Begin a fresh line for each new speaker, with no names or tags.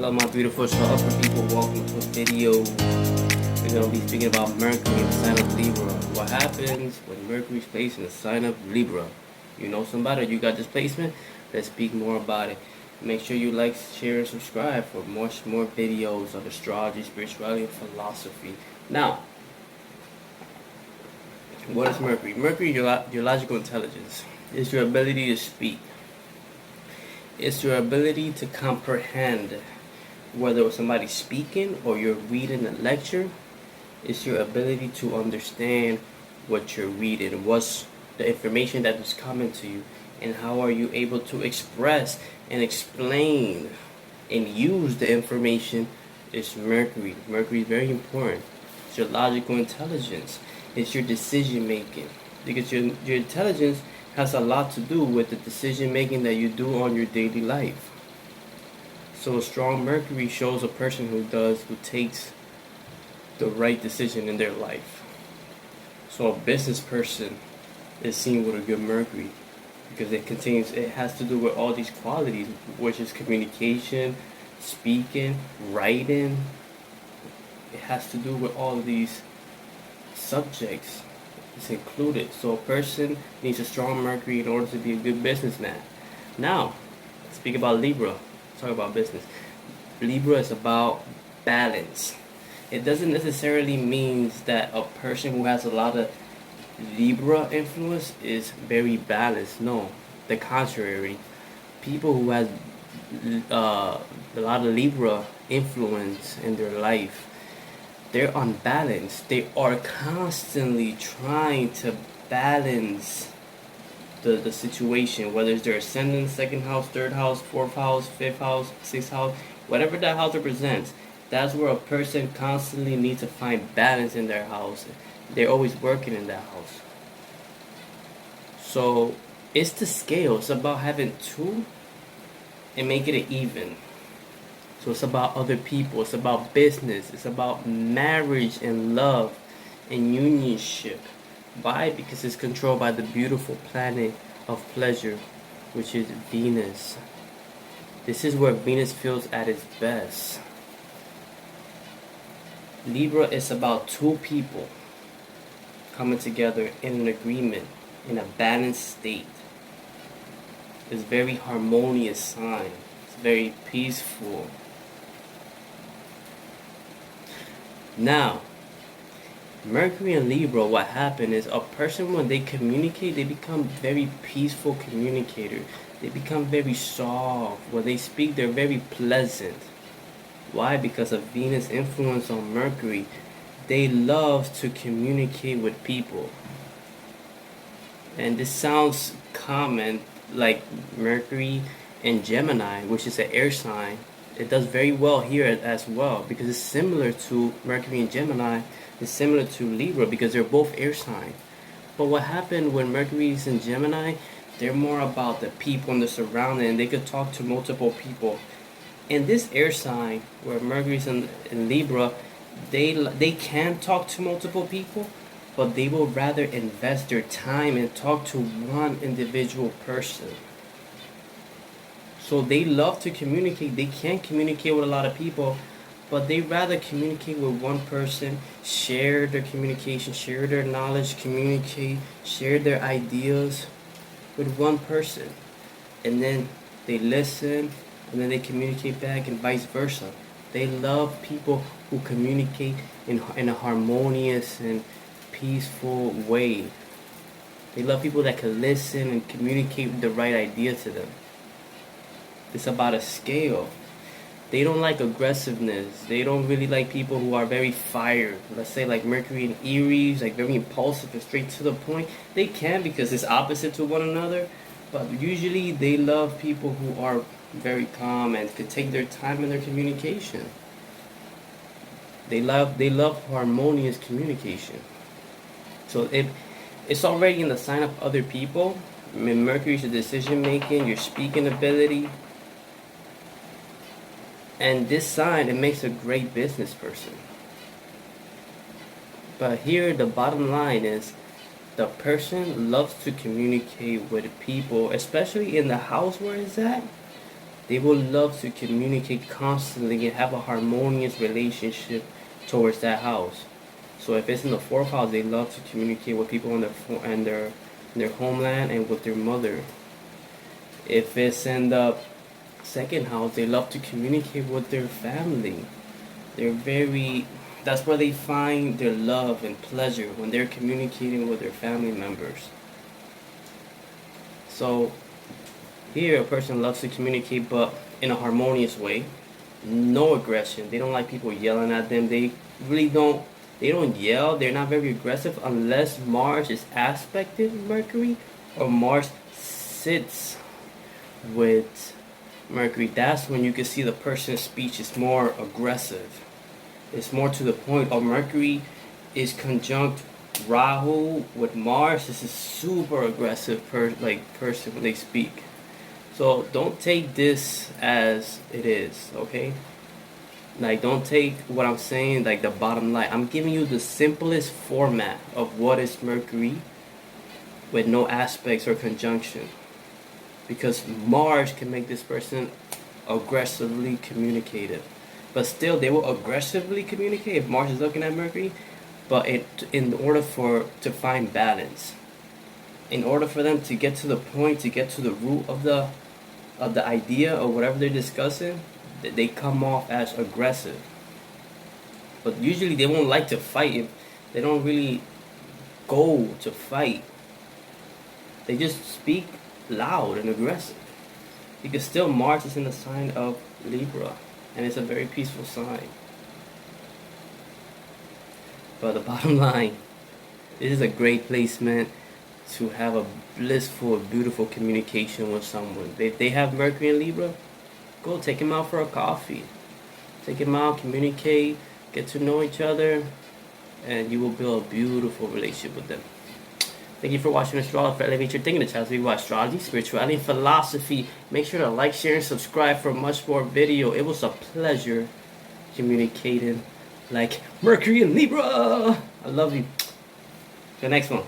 Hello my beautiful astrologer people, welcome to a video. We're going to be speaking about Mercury in the sign of Libra. What happens when Mercury is placed in the sign of Libra? You know somebody, you got this placement? Let's speak more about it. Make sure you like, share, and subscribe for much more videos of astrology, spirituality, and philosophy. Now, what is Mercury? Mercury is your logical intelligence. It's your ability to speak. It's your ability to comprehend whether somebody's speaking or you're reading a lecture. It's your ability to understand what you're reading, what's the information that is coming to you, and how are you able to express and explain and use the information. It's Mercury. Mercury is very important. It's your logical intelligence. It's your decision making, because your intelligence has a lot to do with the decision making that you do on your daily life. So a strong Mercury shows a person who takes the right decision in their life. So a business person is seen with a good Mercury because it has to do with all these qualities, which is communication, speaking, writing. It has to do with all of these subjects. It's included. So a person needs a strong Mercury in order to be a good businessman. Now, let's speak about Libra. Talk about business. Libra is about balance. It doesn't necessarily mean that a person who has a lot of Libra influence is very balanced. No, the contrary. People who have a lot of Libra influence in their life, they're unbalanced. They are constantly trying to balance the situation, whether it's their ascendant, second house, third house, fourth house, fifth house, sixth house, whatever that house represents. That's where a person constantly needs to find balance in their house. They're always working in that house. So it's the scale. It's about having two and making it even. So it's about other people. It's about business. It's about marriage and love and unionship. Why? Because it's controlled by the beautiful planet of pleasure, which is Venus. This is where Venus feels at its best. Libra is about two people coming together in an agreement, in a balanced state. It's a very harmonious sign. It's very peaceful. Now, Mercury and Libra, what happened is a person, when they communicate, they become very peaceful communicators. They become very soft. When they speak, they're very pleasant. Why? Because of Venus' influence on Mercury. They love to communicate with people. And this sounds common, like Mercury and Gemini, which is an air sign. It does very well here as well, because it's similar to Mercury and Gemini. It's similar to Libra because they're both air signs. But what happened when Mercury is in Gemini, they're more about the people and the surrounding, and they could talk to multiple people. In this air sign, where Mercury is in Libra, they can talk to multiple people, but they will rather invest their time and talk to one individual person. So they love to communicate. They can't communicate with a lot of people, but they rather communicate with one person, share their communication, share their knowledge, communicate, share their ideas with one person. And then they listen, and then they communicate back, and vice versa. They love people who communicate in a harmonious and peaceful way. They love people that can listen and communicate the right idea to them. It's about a scale. They don't like aggressiveness. They don't really like people who are very fired. Let's say like Mercury and Aries, like very impulsive and straight to the point. They can, because it's opposite to one another. But usually they love people who are very calm and can take their time in their communication. They love harmonious communication. So it's already in the sign of other people. I mean, Mercury is your decision making, your speaking ability. And this sign, it makes a great business person. But here the bottom line is, the person loves to communicate with people, especially in the house where it's at. They will love to communicate constantly and have a harmonious relationship towards that house. So if it's in the fourth house, they love to communicate with people in their homeland and with their mother. If it's in the second house, they love to communicate with their family. That's where they find their love and pleasure, when they're communicating with their family members. So here a person loves to communicate, but in a harmonious way. No aggression. They don't like people yelling at them. They don't yell. They're not very aggressive unless Mars is aspected Mercury or Mars sits with Mercury. That's when you can see the person's speech is more aggressive. It's more to the point. Or Mercury is conjunct Rahu with Mars. This is super aggressive person when they speak. So don't take this as it is, okay? Like, don't take what I'm saying like the bottom line. I'm giving you the simplest format of what is Mercury with no aspects or conjunction. Because Mars can make this person aggressively communicative. But still, they will aggressively communicate if Mars is looking at Mercury. But in order to find balance, in order for them to get to the point, to get to the root of the idea or whatever they're discussing, they come off as aggressive. But usually they won't like to fight. If they don't really go to fight, they just speak loud and aggressive. Because still Mars is in the sign of Libra, and it's a very peaceful sign. But the bottom line, this is a great placement to have a blissful, beautiful communication with someone. If they have Mercury in Libra, go take them out for a coffee. Take them out, communicate, get to know each other, and you will build a beautiful relationship with them. Thank you for watching Astrologer. Elevate your thinking. The channel we watch astrology, spirituality, and philosophy. Make sure to like, share, and subscribe for much more video. It was a pleasure communicating like Mercury in Libra. I love you. The next one.